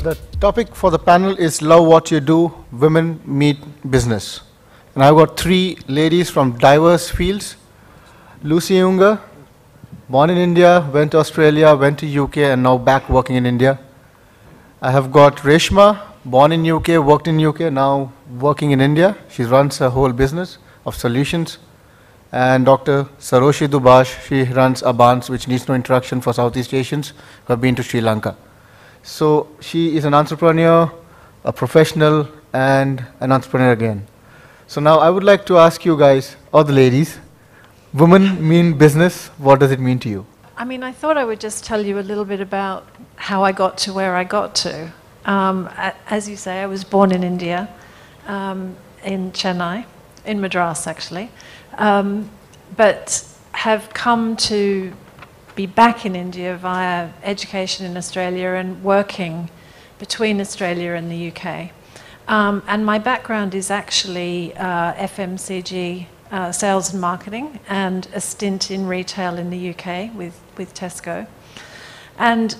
The topic for the panel is Love What You Do, Women Meet Business. And I've got three ladies from diverse fields. Lucy Unger, born in India, went to Australia, went to UK, and now back working in India. I have got Reshma, born in UK, worked in UK, now working in India. She runs a whole business of solutions. And Dr. Saroshi Dubash, she runs Abans, which needs no introduction for Southeast Asians who have been to Sri Lanka. So she is an entrepreneur, a professional, and an entrepreneur again. So now I would like to ask you guys, or the ladies, women mean business, what does it mean to you? I mean, I thought I would just tell you a little bit about how I got to where I got to. As you say, I was born in India, in Chennai, in Madras actually, but have come to be back in India via education in Australia and working between Australia and the UK. And my background is actually FMCG sales and marketing and a stint in retail in the UK with Tesco. And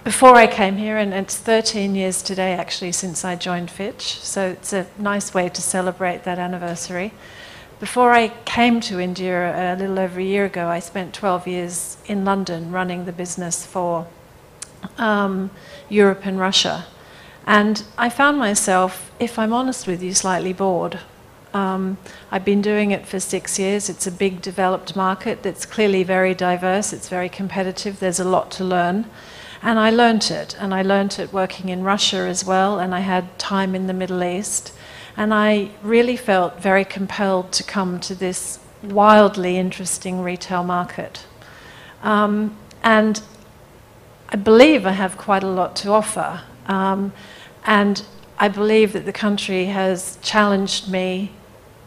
before I came here, and it's 13 years today actually since I joined Fitch, so it's a nice way to celebrate that anniversary. Before I came to India a little over a year ago, I spent 12 years in London running the business for Europe and Russia. And I found myself, if I'm honest with you, slightly bored. I've been doing it for 6 years. It's a big developed market. It's clearly very diverse. It's very competitive. There's a lot to learn. And I learnt it. And I learnt it working in Russia as well. And I had time in the Middle East. And I really felt very compelled to come to this wildly interesting retail market. And I believe I have quite a lot to offer. And I believe that the country has challenged me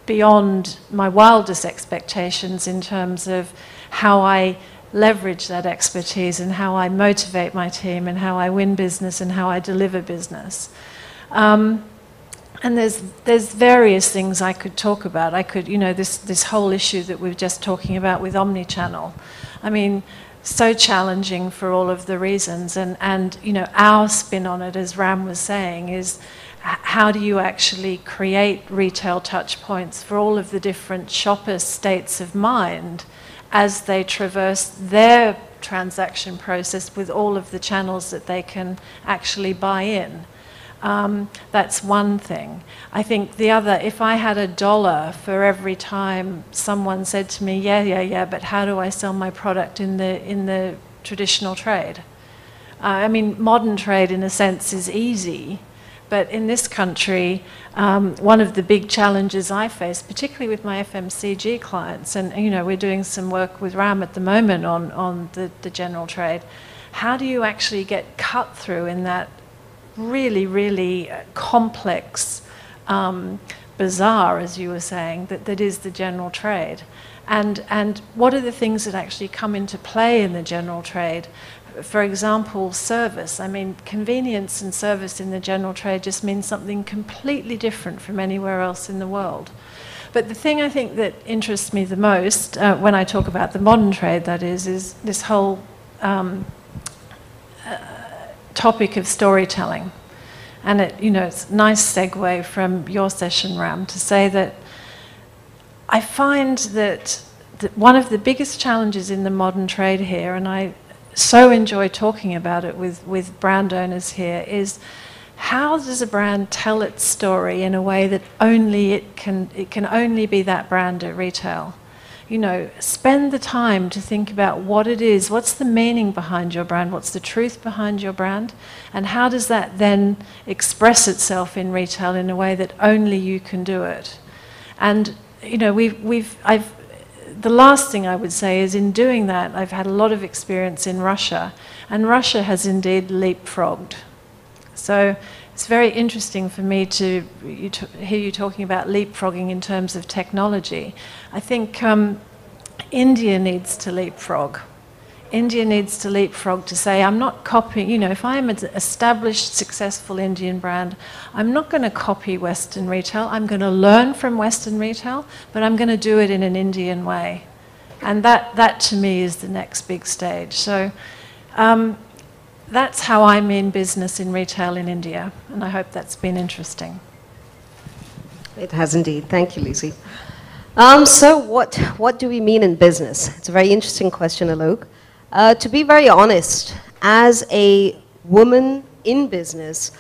beyond my wildest expectations in terms of how I leverage that expertise and how I motivate my team and how I win business and how I deliver business. And there's various things I could talk about. I could, you know, this whole issue that we were just talking about with omnichannel. I mean, so challenging for all of the reasons. And you know, our spin on it, as Ram was saying, is how do you actually create retail touch points for all of the different shoppers' states of mind as they traverse their transaction process with all of the channels that they can actually buy in. That's one thing. I think the other, if I had $1 for every time someone said to me, yeah, but how do I sell my product in the traditional trade? I mean, modern trade in a sense is easy, but in this country, one of the big challenges I face, particularly with my FMCG clients, and you know, we're doing some work with Ram at the moment on the general trade, how do you actually get cut through in that really, really complex bazaar, as you were saying, that is the general trade. And what are the things that actually come into play in the general trade? For example, service. I mean, convenience and service in the general trade just means something completely different from anywhere else in the world. But the thing I think that interests me the most, when I talk about the modern trade, that is this whole topic of storytelling. And it, you know, it's a nice segue from your session, Ram, to say that I find that one of the biggest challenges in the modern trade here, and I so enjoy talking about it with brand owners here, is how does a brand tell its story in a way that only it can only be that brand at retail? You know, spend the time to think about what it is, what's the meaning behind your brand, what's the truth behind your brand, and how does that then express itself in retail in a way that only you can do it. And you know, the last thing I would say is in doing that, I've had a lot of experience in Russia, and Russia has indeed leapfrogged. So it's very interesting for me to hear you talking about leapfrogging in terms of technology. I think India needs to leapfrog. India needs to leapfrog to say, I'm not copying, you know, if I'm an established, successful Indian brand, I'm not going to copy Western retail. I'm going to learn from Western retail, but I'm going to do it in an Indian way. And that to me is the next big stage. So that's how I mean business in retail in India, and I hope that's been interesting. It has indeed. Thank you, Lucy. So what do we mean in business? It's a very interesting question, Alok. To be very honest, as a woman in business,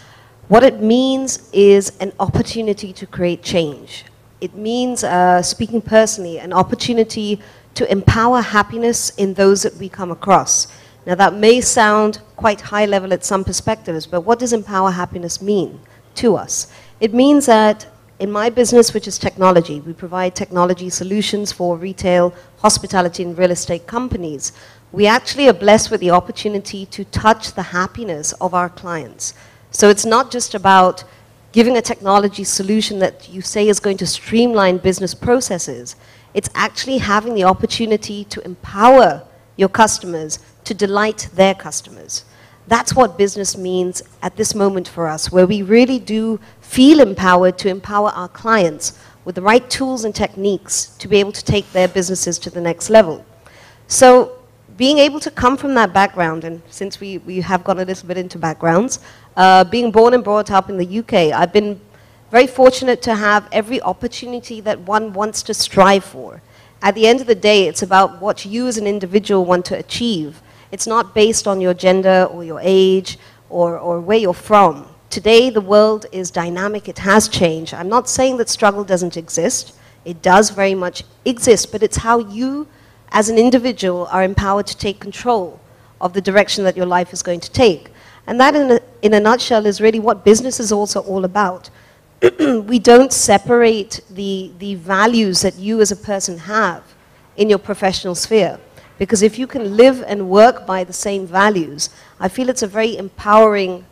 what it means is an opportunity to create change. It means, speaking personally, an opportunity to empower happiness in those that we come across. Now that may sound quite high level at some perspectives, but what does empower happiness mean to us? It means that in my business, which is technology, we provide technology solutions for retail, hospitality, and real estate companies. We actually are blessed with the opportunity to touch the happiness of our clients. So it's not just about giving a technology solution that you say is going to streamline business processes. It's actually having the opportunity to empower your customers to delight their customers. That's what business means at this moment for us, where we really do feel empowered to empower our clients with the right tools and techniques to be able to take their businesses to the next level. So being able to come from that background, and since we have gone a little bit into backgrounds, being born and brought up in the UK, I've been very fortunate to have every opportunity that one wants to strive for. At the end of the day, it's about what you as an individual want to achieve. It's not based on your gender or your age or where you're from. Today, the world is dynamic. It has changed. I'm not saying that struggle doesn't exist. It does very much exist, but it's how you as an individual are empowered to take control of the direction that your life is going to take. And that in a nutshell is really what business is also all about. We don't separate the values that you as a person have in your professional sphere. Because if you can live and work by the same values, I feel it's a very empowering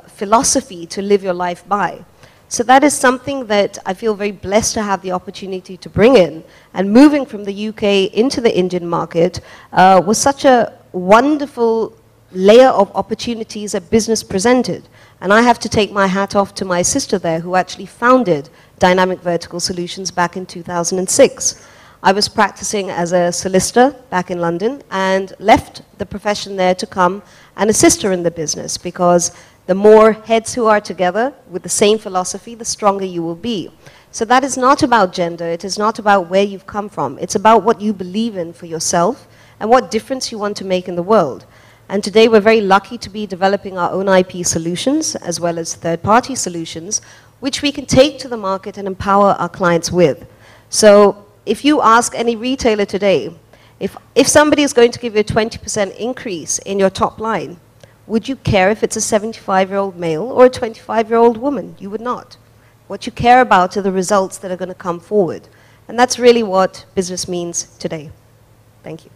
philosophy to live your life by. So that is something that I feel very blessed to have the opportunity to bring in. And moving from the UK into the Indian market was such a wonderful layer of opportunities that business presented. And I have to take my hat off to my sister there, who actually founded Dynamic Vertical Solutions back in 2006. I was practicing as a solicitor back in London and left the profession there to come and assist her in the business, because the more heads who are together with the same philosophy, the stronger you will be. So that is not about gender. It is not about where you've come from. It's about what you believe in for yourself and what difference you want to make in the world. And today we're very lucky to be developing our own IP solutions as well as third-party solutions, which we can take to the market and empower our clients with. So if you ask any retailer today, if somebody is going to give you a 20% increase in your top line, would you care if it's a 75-year-old male or a 25-year-old woman? You would not. What you care about are the results that are going to come forward. And that's really what business means today. Thank you.